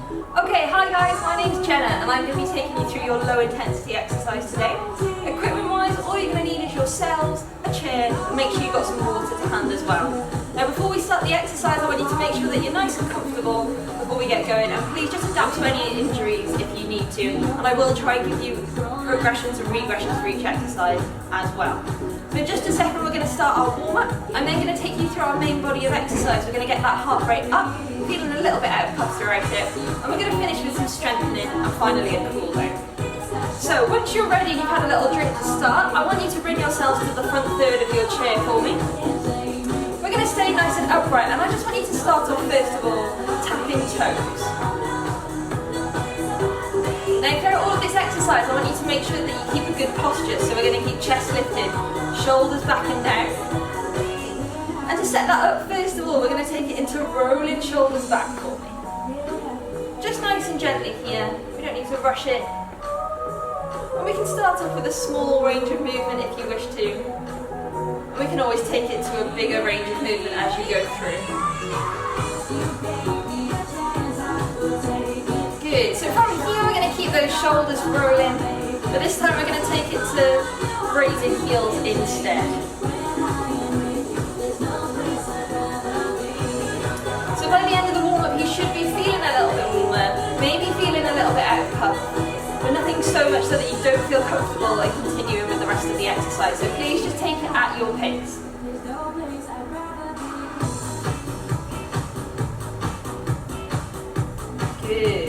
Okay, hi guys, my name's Jenna and I'm going to be taking you through your low intensity exercise today. Equipment wise, all you're going to need is yourselves, a chair, and make sure you've got some water to hand as well. Now before we start the exercise, I want you to make sure that you're nice and comfortable before we get going, and please just adapt to any injuries if you need to, and I will try and give you progressions and regressions for each exercise as well. So in just a second we're going to start our warm-up. I'm then going to take you through our main body of exercise. We're going to get that heart rate up, feeling a little bit out of puff throughout it, and we're going to finish with some strengthening and finally a cool down. So once you're ready, you've had a little drink to start, I want you to bring yourselves to the front third of your chair for me. We're going to stay nice and upright, and I just want you to start off first of all tapping toes. Now throughout all of this exercise I want you to make sure that you keep a good posture, so we're going to keep chest lifted, shoulders back and down. And to set that up, first of all we're going to take it into rolling shoulders back for me. Just nice and gently here, we don't need to rush it. And we can start off with a small range of movement if you wish to. And we can always take it to a bigger range of movement as you go through. Good, so from here we're going to keep those shoulders rolling, but this time we're going to take it to raising heels instead. So by the end of the warm-up you should be feeling a little bit warmer, maybe feeling a little bit out of puff, but nothing so much so that you don't feel comfortable like continuing with the rest of the exercise. So please just take it at your pace. Good.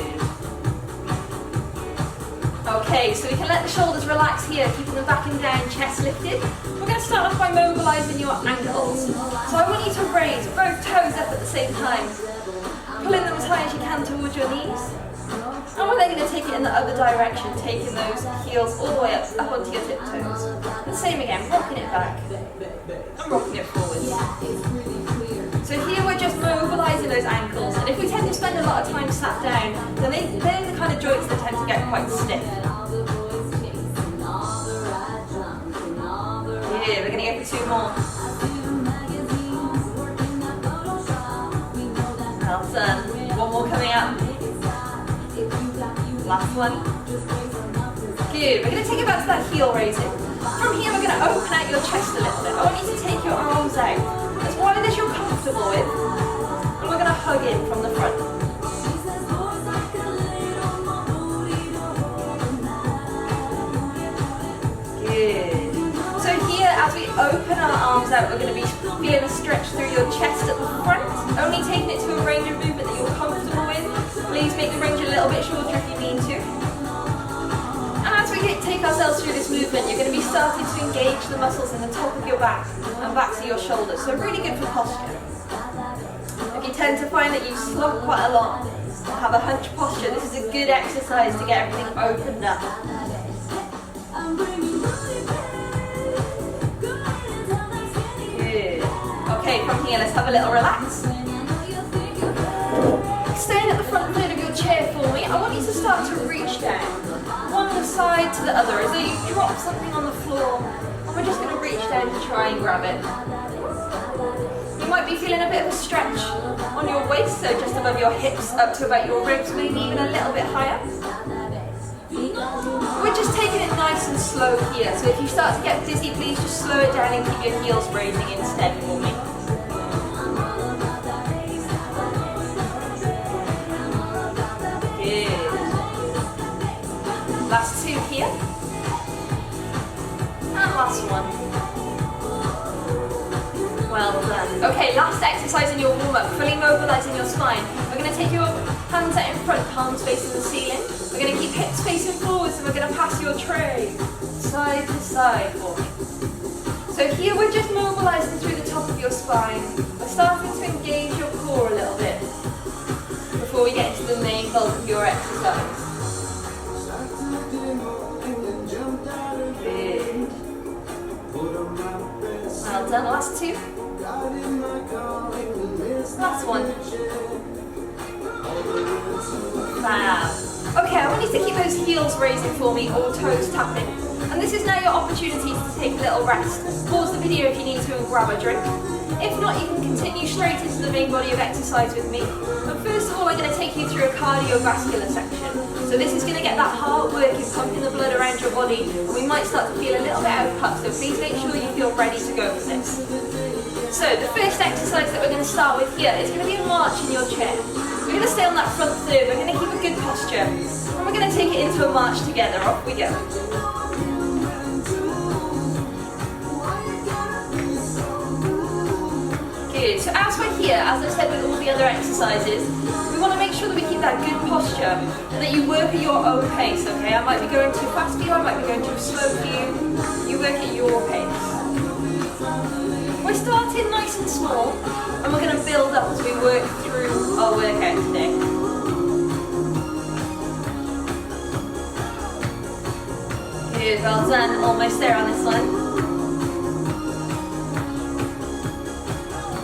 Okay, so we can let the shoulders relax here, keeping them back and down, chest lifted. We're going to start off by mobilising your ankles. So I want you to raise both toes up at the same time, pulling them as high as you can towards your knees. And we're then going to take it in the other direction, taking those heels all the way up onto your tiptoes. And same again, rocking it back and rocking it forwards. So here we're just mobilising those ankles, and if we tend to spend a lot of time sat down, then they're the kind of joints that tend to get quite stiff. Yeah, we're going to go for two more. Well done. One more coming up. Last one. Good. We're going to take it back to that heel raising. From here we're going to open out your chest a little bit. I want you to take your arms out as wide as you're comfortable with, and we're going to hug in from the front. Good. So here, as we open our arms out, we're going to be feeling a stretch through your chest at the front, only taking it to a range of movement that you're comfortable with. Please make the range a little bit shorter if you need to. And as we take ourselves through this movement, you're going to be starting to engage the muscles in the top of your back and back to your shoulders, so really good for posture. If you tend to find that you slump quite a lot or have a hunch posture, this is a good exercise to get everything opened up. Good. Okay, from here let's have a little relax. Staying at the front third of your chair for me, I want you to start to reach down, one side to the other, as though you drop something on the floor, and we're just going to reach down to try and grab it. You might be feeling a bit of a stretch on your waist, so just above your hips, up to about your ribs, maybe even a little bit higher. We're just taking it nice and slow here, so if you start to get dizzy, please just slow it down and keep your heels raising instead for me. Last two here. And last one. Well done. Okay, last exercise in your warm-up, fully mobilising your spine. We're going to take your hands out in front, palms facing the ceiling. We're going to keep hips facing forwards, and we're going to pass your tray side to side for me. So here we're just mobilising through the top of your spine. We're starting to engage your core a little bit before we get into the main bulk of your exercise. Good. Well done, last two. Last one. Fab. Okay, I want you to keep those heels raising for me, or toes tapping. And And this is now your opportunity to take a little rest. Pause the video if you need to and grab a drink. If not, you can continue straight into the main body of exercise with me. But first of all, I'm going to take you through a cardiovascular section. So this is going to get that heart working, pumping the blood around your body, and we might start to feel a little bit out of puff, so please make sure you feel ready to go for this. So the first exercise that we're going to start with here is going to be a march in your chair. We're going to stay on that front third, we're going to keep a good posture, and we're going to take it into a march together. Off we go. Good. So as we're here, as I said with all the other exercises, we want to make sure that we keep that good posture and that you work at your own pace, okay? I might be going too fast for you, I might be going too slow for you. You work at your pace. We're starting nice and small, and we're going to build up as we work through our workout today. Good, well done. Almost there on this one.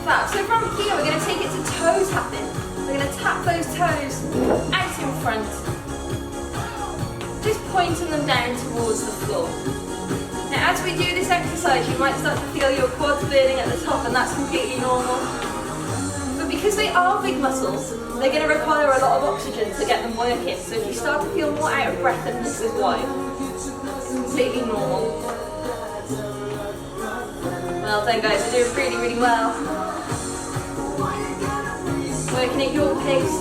Fab. So from here, we're going to take it to toe tapping. We're going to tap those toes out in front, just pointing them down towards the floor. Now as we do this exercise, you might start to feel your quads burning at the top, and that's completely normal. But because they are big muscles, they're going to require a lot of oxygen to get them working. So if you start to feel more out of breath, then this is why. It's completely normal. Well done guys, you're doing really, really well. Working at your pace.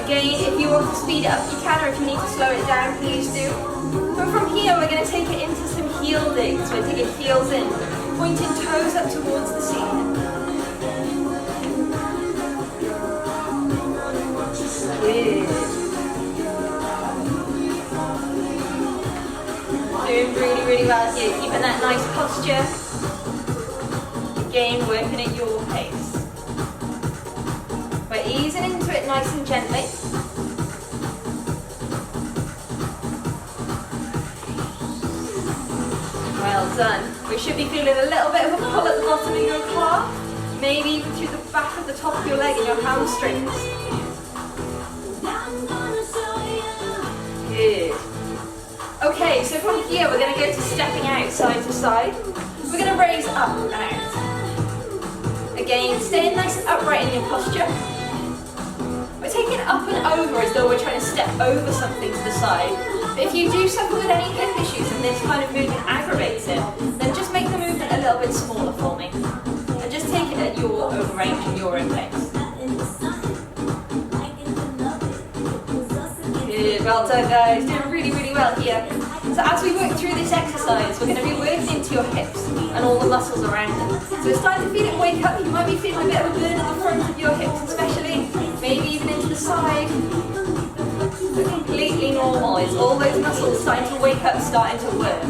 Again, if you want to speed it up, you can, or if you need to slow it down, please do. But from here, we're going to take it into some heel digs. So we're taking heels in, pointing toes up towards the ceiling. Good. Doing really, really well here. Keeping that nice posture. Again, working at your pace. We're easing into it nice and gently. Well done. We should be feeling a little bit of a pull at the bottom of your calf, maybe even through the back of the top of your leg and your hamstrings. Good. Okay, so from here we're going to go to stepping out side to side. We're going to raise up and out. Again, staying nice and upright in your posture. We're taking it up and over as though we're trying to step over something to the side. But if you do suffer with any hip issues and this kind of movement aggravates it, then just make the movement a little bit smaller for me. And just take it at your own range and your own pace. Good, well done guys, doing really, really well here. So as we work through this exercise, we're going to be working into your hips and all the muscles around them. So it's starting to feel it wake up. You might be feeling a bit of a burn at the front of your hips especially, maybe even into the side. But completely normal. It's all those muscles starting to wake up, starting to work.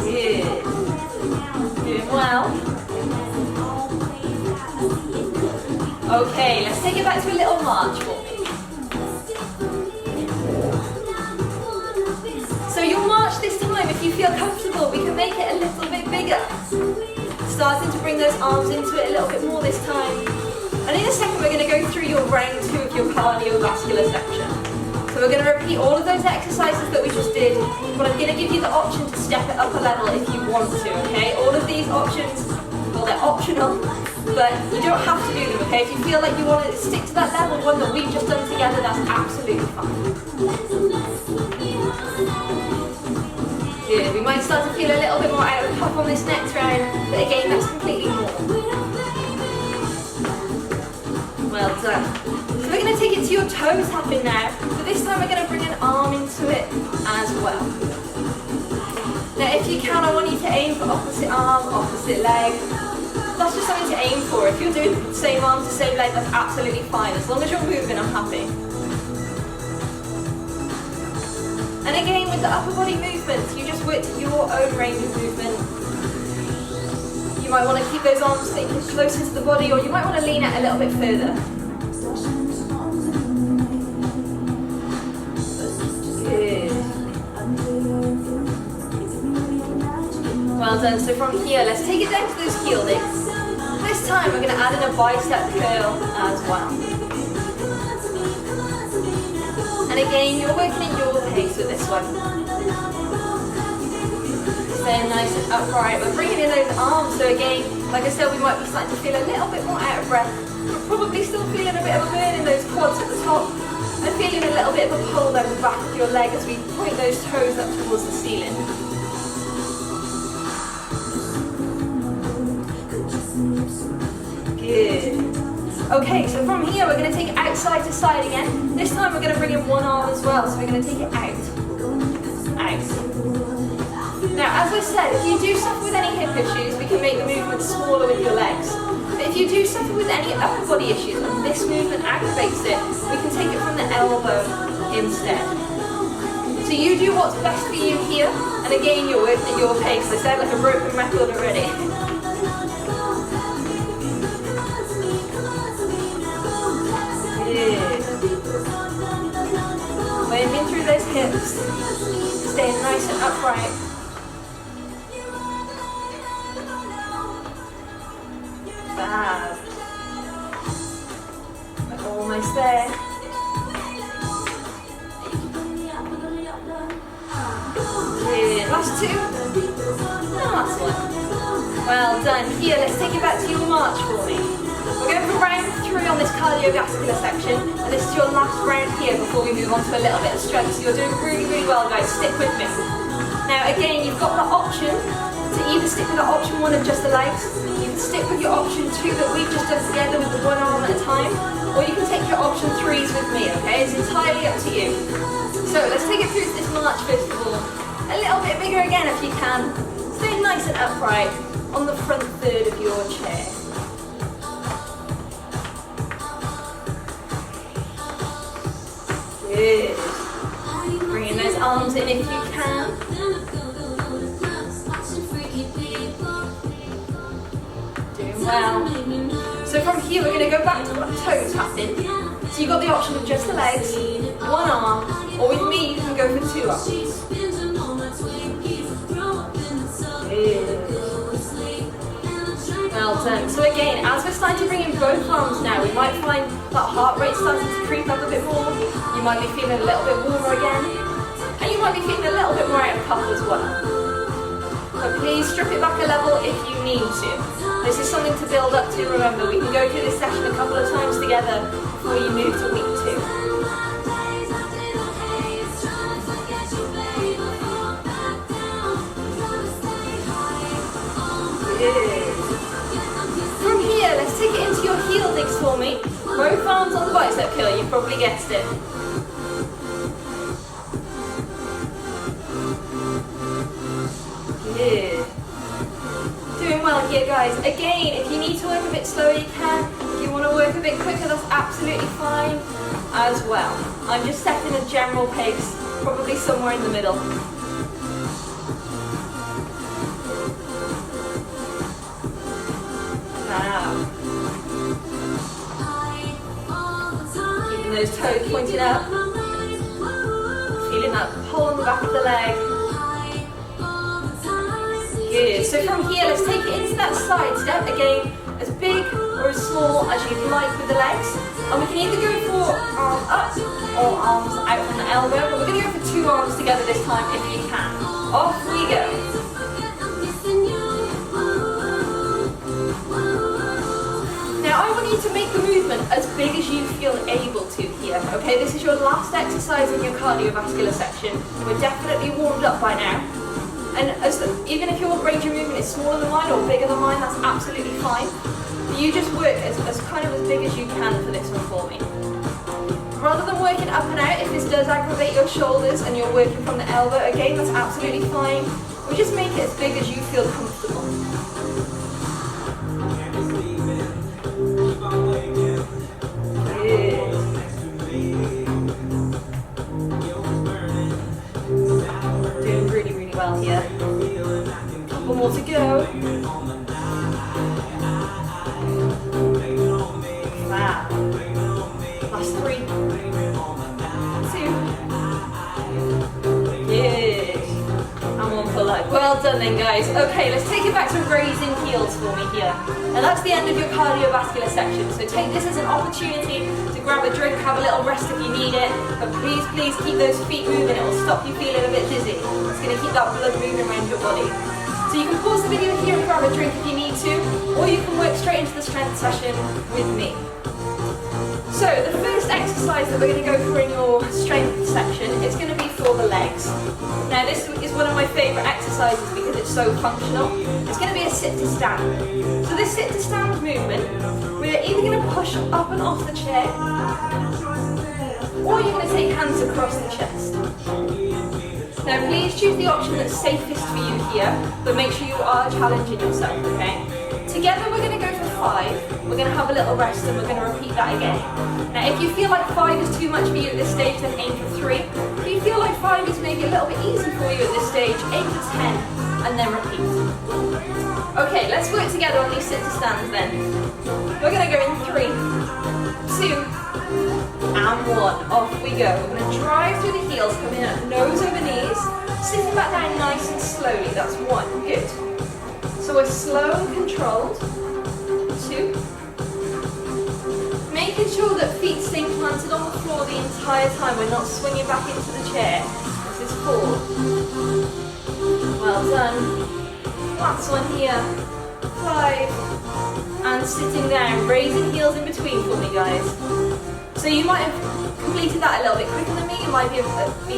Good. Doing well. Okay, let's take it back to a little march for me. So you'll march this time. If you feel comfortable, we can make it a little bit bigger. Starting to bring those arms into it a little bit more this time. And in a second, we're going to go through your round 2 of your cardiovascular section. So we're going to repeat all of those exercises that we just did, but I'm going to give you the option to step it up a level if you want to, okay? All of these options, well, they're optional, but you don't have to do them, okay? If you feel like you want to stick to that level one that we've just done together, that's absolutely fine. Good. We might start to feel a little bit more out of puff on this next round, but again, that's completely normal. Well done. So we're going to take it to your toe tapping now, but this time we're going to bring an arm into it as well. Now if you can, I want you to aim for opposite arm, opposite leg. That's just something to aim for. If you're doing the same arm to same leg, that's absolutely fine. As long as you're moving, I'm happy. And again, with the upper body movements, you just work to your own range of movement. You might want to keep those arms thinking closer to the body, or you might want to lean out a little bit further. Good. Well done. So from here, let's take it down to those heel digs. This time we're going to add in a bicep curl as well. And again, you're working in your pace with this one. Staying nice and upright. We're bringing in those arms. So again, like I said, we might be starting to feel a little bit more out of breath. We're probably still feeling a bit of a burn in those quads at the top. And feeling a little bit of a pull down the back of your leg as we point those toes up towards the ceiling. Good. Okay, so from here we're going to take it outside to side again. This time we're going to bring in one arm as well, so we're going to take it out. Now, as I said, if you do suffer with any hip issues, we can make the movement smaller with your legs. But if you do suffer with any upper body issues and this movement activates it, we can take it from the elbow instead. So you do what's best for you here, and again you're working at your pace. I sound like a broken record already. Good. Moving through those hips, staying nice and upright. Fab. We're almost there. Good. Last two. And last one. Well done. Here, let's take it back to your march for me. We're going for round 3 on this cardiovascular section, and this is your last round here before we move on to a little bit of strength. So you're doing really, really well, guys. Stick with me. Now, again, you've got the option to either stick with the option 1 of just the legs, you can stick with your option 2 that we've just done together with the one arm at a time, or you can take your option 3s with me, okay? It's entirely up to you. So let's take it through this march first of all. A little bit bigger again if you can. Stay nice and upright on the front third of your chair. Good. Bringing those arms in if you can. Doing well. So from here we're going to go back to that toe tapping. So you've got the option of just the legs, one arm, or with me you can go for 2 arms. Good. Well done. So again, as we're starting to bring in both arms now, we might find that heart rate starting to creep up a bit more. You might be feeling a little bit warmer again. And you might be feeling a little bit more out of puff as well. So please strip it back a level if you need to. This is something to build up to, remember. We can go through this session a couple of times together before you move to week 2. Good. From here, let's take it into your heel digs for me. Both arms on the bicep curl, you probably guessed it. Good. Doing well here, guys. Again, if you need to work a bit slower, you can. If you want to work a bit quicker, that's absolutely fine as well. I'm just setting a general pace, probably somewhere in the middle. Wow. Keeping those toes pointed up. Feeling that pull on the back of the leg. Good. So from here, let's take it into that side step. Again, as big or as small as you'd like with the legs. And we can either go for arm up or arms out from the elbow. But we're going to go for 2 arms together this time if you can. Off we go. Now I want you to make the movement as big as you feel able to here, okay? This is your last exercise in your cardiovascular section. We're definitely warmed up by now. And even if your range of movement is smaller than mine or bigger than mine, that's absolutely fine. You just work as kind of as big as you can for this one for me. Rather than working up and out, if this does aggravate your shoulders and you're working from the elbow, again, that's absolutely fine. We just make it as big as you feel comfortable. Doing really, really well here. Couple more to go. Wow. Last 3. 2. Good. And 1 pull up. Well done then, guys. Okay, let's take it back to raising heels for me here. And that's the end of your cardiovascular section. So take this as an opportunity to grab a drink, have a little rest if you need it, but please, please keep those feet moving. It will stop you feeling a bit dizzy. It's going to keep that blood moving around your body. So you can pause the video here and grab a drink if you need to, or you can work straight into the strength session with me. So the first exercise that we're going to go through in your strength section is going to be for the legs. Now this is one of my favourite exercises because it's so functional. It's going to be a sit to stand. So this sit to stand movement, we're either going to push up and off the chair, or you're going to take hands across the chest. Now please choose the option that's safest for you here, but make sure you are challenging yourself, okay? Together we're going to go for 5, we're going to have a little rest and we're going to repeat that again. Now if you feel like 5 is too much for you at this stage, then aim for 3. If you feel like 5 is maybe a little bit easy for you at this stage, aim for 10 and then repeat. Okay, let's work together on these sit to stands then. We're going to go in 3, 2 and 1. Off we go. We're going to drive through the heels, coming up nose over knees, sitting back down nice and slowly. That's 1. Good. So we're slow and controlled. 2. Making sure that feet stay planted on the floor the entire time. We're not swinging back into the chair. This is 4. Well done. Last one here. 5. And sitting down. Raising heels in between for me, guys. So you might have completed that a little bit quicker than me. You might be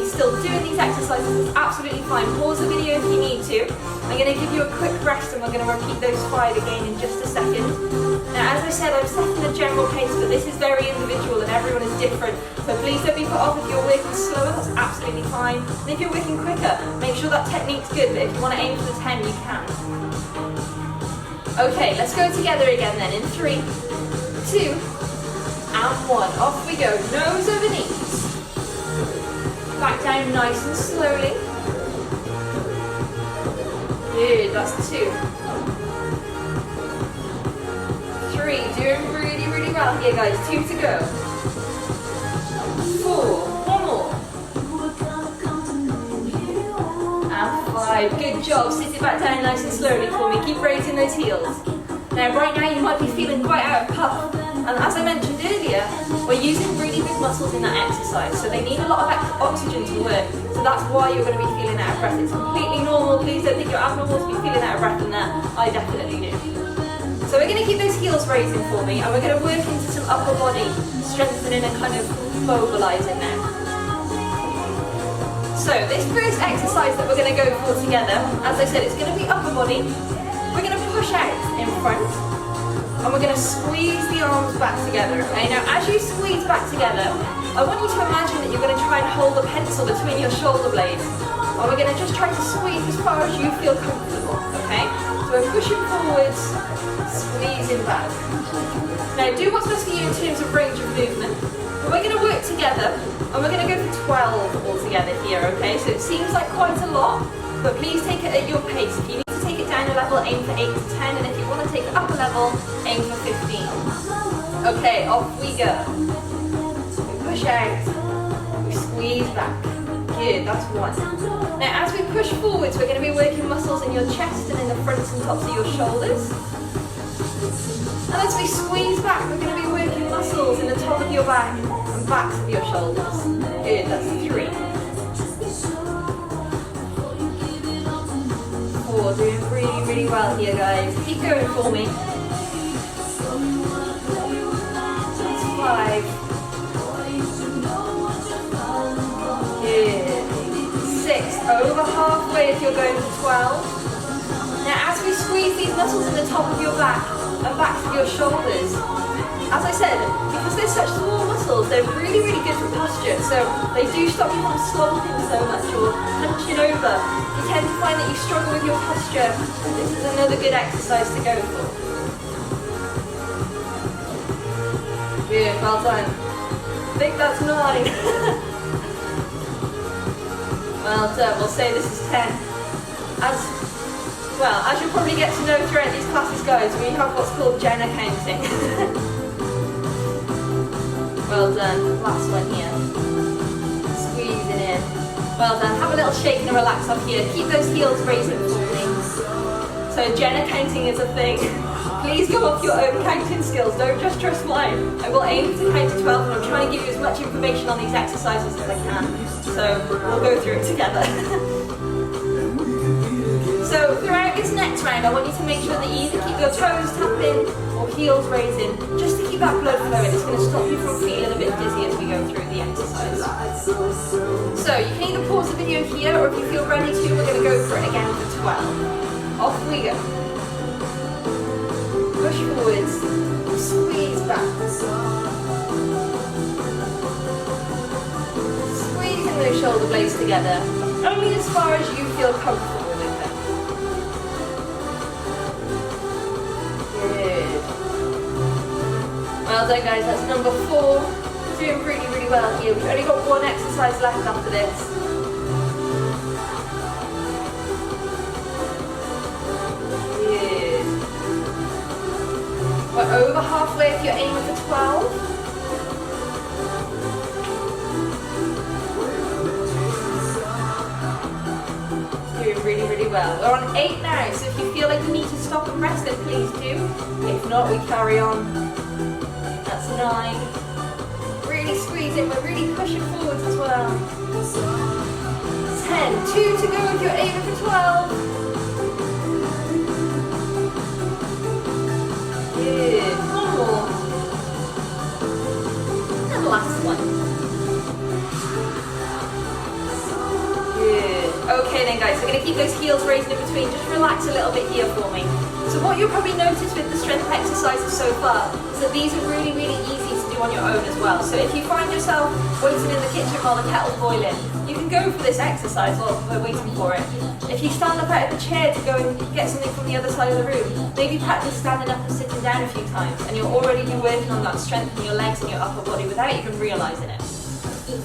still doing these exercises. It's absolutely fine. Pause the video if you need to. I'm going to give you a quick rest and we're going to repeat those 5 again in just a second. Now as I said, I'm setting a general pace, but this is very individual and everyone is different. So please don't be put off if you're working slower, that's absolutely fine. And if you're working quicker, make sure that technique's good, but if you want to aim for the 10, you can. Okay, let's go together again then in 3, 2, and 1. Off we go, nose over knees. Back down nice and slowly. Good, that's 2. 3, doing really, really well here guys. 2 to go. 4, 1 more. And 5, good job. Sit it back down nice and slowly for me. Keep raising those heels. Now right now you might be feeling quite out of puff. And as I mentioned earlier, we're using really big muscles in that exercise, so they need a lot of oxygen to work. So that's why you're going to be feeling out of breath. It's completely normal. Please don't think you're abnormal to be feeling out of breath in that. I definitely do. So we're going to keep those heels raising for me, and we're going to work into some upper body strengthening and kind of mobilising now. So this first exercise that we're going to go for together, as I said, it's going to be upper body. We're going to push out in front. And we're going to squeeze the arms back together, okay? Now, as you squeeze back together, I want you to imagine that you're going to try and hold a pencil between your shoulder blades. And we're going to just try to squeeze as far as you feel comfortable, okay? So we're pushing forwards, squeezing back. Now, do what's best for you in terms of range of movement. But we're going to work together, and we're going to go for 12 altogether here, okay? So it seems like quite a lot, but please take it at your pace. If you need to take it down a level, aim for 8 to 10, and if you want to take it up a level, aim for 15. Okay, off we go. We push out, we squeeze back. Good, that's 1. Now as we push forwards, we're going to be working muscles in your chest and in the fronts and tops of your shoulders. And as we squeeze back, we're going to be working muscles in the top of your back and backs of your shoulders. Good, that's 3. 4, doing really, really well here guys. Keep going for me. 5. Good. 6. Over halfway if you're going for 12. Now as we squeeze these muscles in the top of your back and backs of your shoulders, as I said, because they're such small muscles, they're really, really good for posture. So they do stop you from slumping so much or hunching over. If you tend to find that you struggle with your posture, this is another good exercise to go for. Good, well done. I think that's 9. Well done, we'll say this is 10. As you'll probably get to know throughout these classes guys, we have what's called Jenna counting. Well done, last one here. Squeezing in. Well done, have a little shake and relax up here. Keep those heels raising for me. So Jenna counting is a thing. please go off your own counting skills, don't just trust mine. I will aim to count to 12 and I'm trying to give you as much information on these exercises as I can. So we'll go through it together. So throughout this next round, I want you to make sure that you either keep your toes tapping or heels raising, just to keep that blood flowing. It's going to stop you from feeling a bit dizzy as we go through the exercise. So you can either pause the video here, or if you feel ready to, we're going to go for it again for 12. Off we go. Push forwards, squeeze back. Squeezing those shoulder blades together, only as far as you feel comfortable. Well done guys, that's number 4. Doing really, really well here. We've only got one exercise left after this. Good. We're over halfway if you're aiming for 12. Doing really, really well. We're on 8 now, so if you feel like you need to stop and rest, then please do. If not, we carry on. 9. Really squeezing, we're really pushing forwards as well. 10. 2 to go if you're aiming for 12. Good. One more. And the last one. Good. Okay then guys, so we're going to keep those heels raised in between. Just relax a little bit here for me. So what you'll probably notice with the strength exercises so far is that these are really, really easy to do on your own as well. So if you find yourself waiting in the kitchen while the kettle's boiling, you can go for this exercise while we're waiting for it. If you stand up out of the chair to go and get something from the other side of the room, maybe practice standing up and sitting down a few times, and you'll already be working on that strength in your legs and your upper body without even realising it.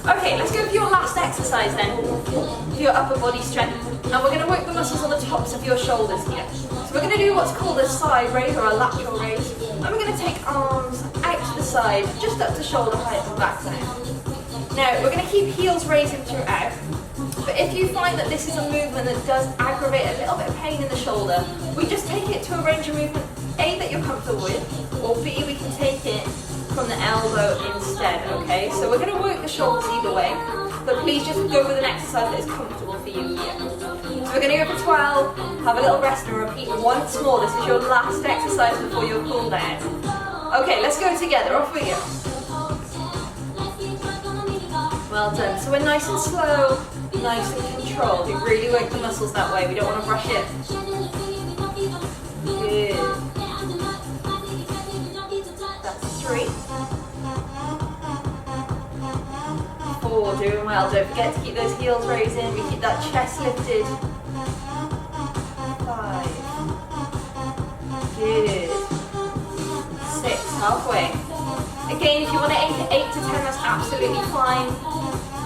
Okay, let's go for your last exercise then, for your upper body strength. And we're going to work the muscles on the tops of your shoulders here. So we're going to do what's called a side raise or a lateral raise. And we're going to take arms out to the side, just up to shoulder height and back down. Now, we're going to keep heels raising throughout. But if you find that this is a movement that does aggravate a little bit of pain in the shoulder, we just take it to a range of movement, A, that you're comfortable with, or B, we can take it from the elbow instead, okay? So we're going to work the shoulders either way, but please just go with an exercise that is comfortable for you here. So we're going to go for 12, have a little rest and repeat once more. This is your last exercise before your cool down. Okay, let's go together, off we go. Well done. So we're nice and slow, nice and controlled. We really work the muscles that way, we don't want to rush it. Good. That's 3. 4, doing well. Don't forget to keep those heels raising. We keep that chest lifted. 5. Good. 6, halfway. Again, if you want to aim for 8 to 10, that's absolutely fine.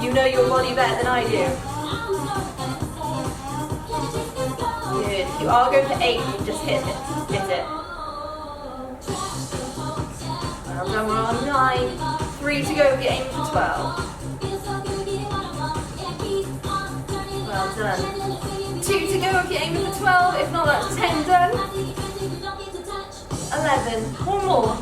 You know your body better than I do. Good. If you are going for 8, you just hit it. Hit it. Well done, we're on 9. 3 to go if you're aiming for 12. Well done. 2 to go if you're aiming for 12. If not, that's 10 done. 11. One more.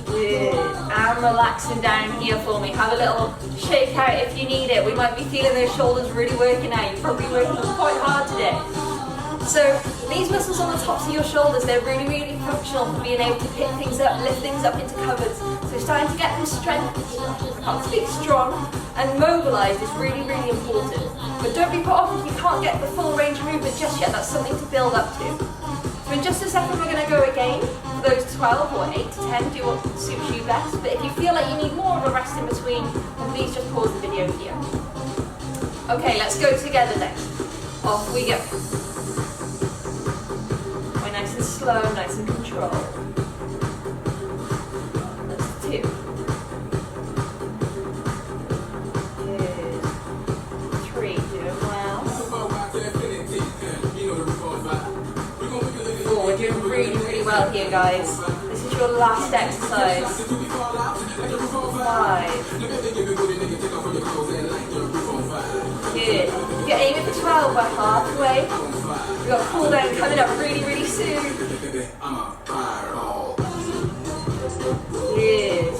Good. And relaxing down here for me. Have a little shake out if you need it. We might be feeling those shoulders really working out. You're probably working them quite hard today. So these muscles on the tops of your shoulders, they're really, really functional for being able to pick things up, lift things up into cupboards. So starting to get them strength, I can't speak strong, and mobilised is really, really important. But don't be put off if you can't get the full range of movement just yet. That's something to build up to. So in just a second we're going to go again for those 12 or 8 to 10, do what suits you best. But if you feel like you need more of a rest in between, then please just pause the video here. Okay, let's go together then. Off we go. We're nice and slow, nice and controlled. That's 2. Good. 3, doing well. 4, we're doing really, really well here, guys. This is your last exercise. 5. Good. You're aiming for 12, we're halfway. We've got cool down coming up really, really soon. Good.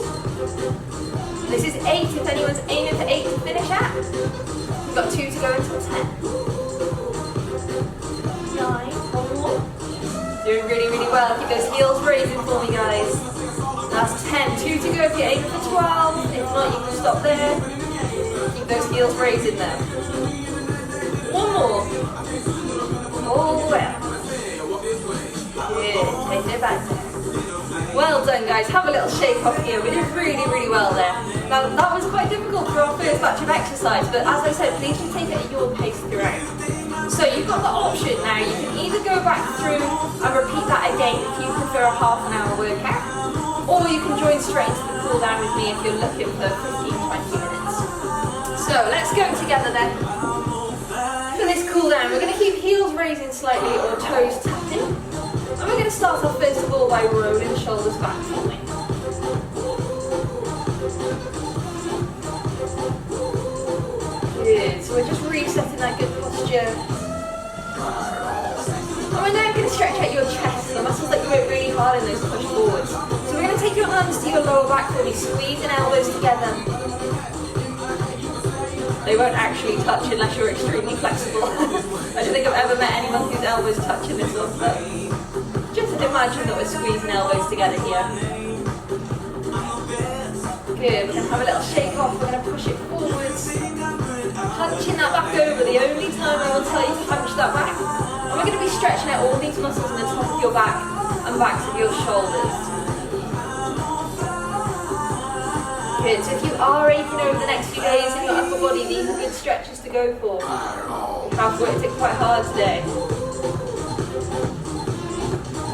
This is 8 if anyone's aiming for 8 to finish at. We've got 2 to go until 10. 9, one more. Doing really, really well. Keep those heels raising for me, guys. That's 10, 2 to go if you're aiming for 12. If not, you can stop there. Keep those heels raising there. One more. All the way up. Good, taking it back there. Well done, guys. Have a little shake off here. We did really, really well there. Now, that was quite difficult for our first batch of exercise, but as I said, please just take it at your pace throughout. So you've got the option now. You can either go back through and repeat that again if you prefer a half an hour workout, or you can join straight into the cool down with me if you're looking for 15-20 minutes. So let's go together then. For this cool down, we're going to keep heels raising slightly or toes tapping. And we're going to start off first of all by rolling shoulders back for me. Good, so we're just resetting that good posture. And we're now going to stretch out your chest, the muscles that you work really hard in those push forwards. So we're going to take your hands to your lower back for me, squeezing elbows together. They won't actually touch unless you're extremely flexible. I don't think I've ever met anyone whose elbows touch in this one, but just imagine that we're squeezing elbows together here. Good, we're going to have a little shake off, we're going to push it forwards. Punching that back over, the only time I will tell you to punch that back. And we're going to be stretching out all these muscles in the top of your back and backs of your shoulders. Good, so if you are aching over the next few days in your upper body, these are good stretches to go for. I've worked it quite hard today.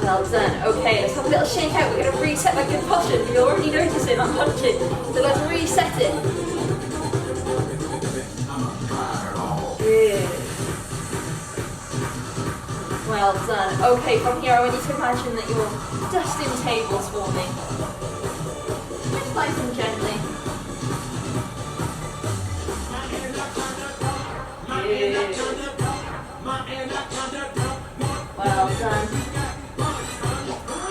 Well done. Okay, let's have a little shake out. We're going to reset that good posture. You're already noticing I'm punching. So let's reset it. Good. Well done. Okay, from here I want you to imagine that you're dusting tables for me. Just nice and gently. Good. Well done.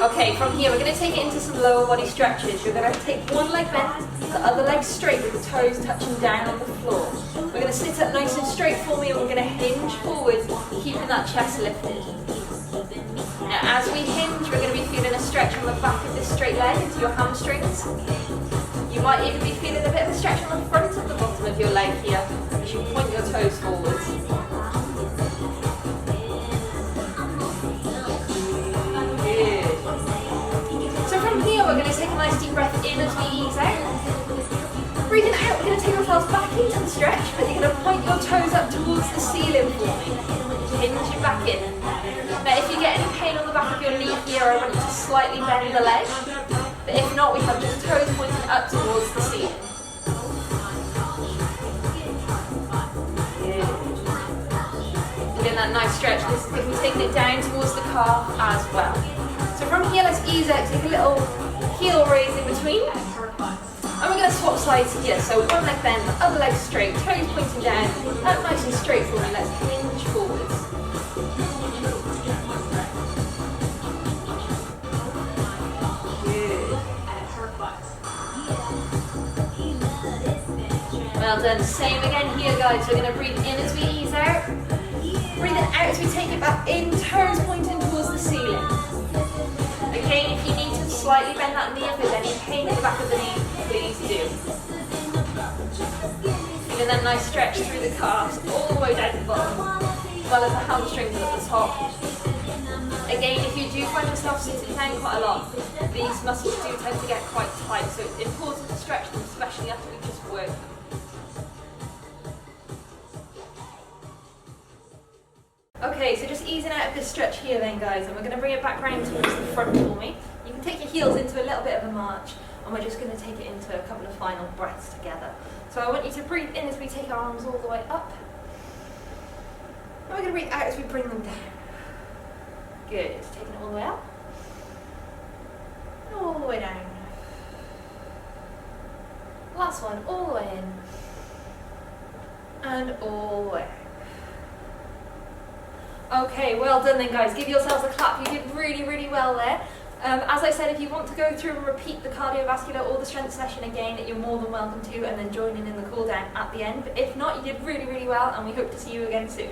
Okay, from here we're going to take it into some lower body stretches. You're going to take one leg bent, the other leg straight with the toes touching down on the floor. We're going to sit up nice and straight for me and we're going to hinge forward, keeping that chest lifted. Now as we hinge, we're going to be feeling a stretch on the back of this straight leg into your hamstrings. You might even be feeling a bit of a stretch on the front of the bottom of your leg here as you point your toes forwards. We're going to take a nice deep breath in as we ease out. Breathing out, we're going to take ourselves back into the stretch, but you're going to point your toes up towards the ceiling for me. Hinge it back in. Now if you get any pain on the back of your knee here, I want you to slightly bend the leg. But if not, we have just toes pointing up towards the ceiling. Good. Doing that nice stretch. This is going to be taking it down towards the calf as well. So from here, let's ease out, take a little heel raise in between. And we're going to swap sides here. So one leg bend, the other leg straight, toes pointing down, up nice and straight for me. Let's hinge forwards. Good. Well done. Same again here, guys. We're going to breathe in as we ease out. Breathing out as we take it back in, toes pointing towards the ceiling. Again, if you need to slightly bend that knee, if there's any pain in the back of the knee, please do. Feeling that nice stretch through the calves, all the way down to the bottom, as well as the hamstrings at the top. Again, if you do find yourself sitting down quite a lot, these muscles do tend to get quite tight, so it's important to stretch them, especially after we've just worked them. Okay, so just easing out of this stretch here then, guys, and we're going to bring it back round towards the front for me. You can take your heels into a little bit of a march, and we're just going to take it into a couple of final breaths together. So I want you to breathe in as we take our arms all the way up, and we're going to breathe out as we bring them down. Good, taking it all the way up, and all the way down. Last one, all the way in, and all the way out. Okay, well done then guys. Give yourselves a clap. You did really, really well there. As I said, if you want to go through and repeat the cardiovascular or the strength session again, you're more than welcome to, and then join in the cool down at the end. But if not, you did really, really well, and we hope to see you again soon.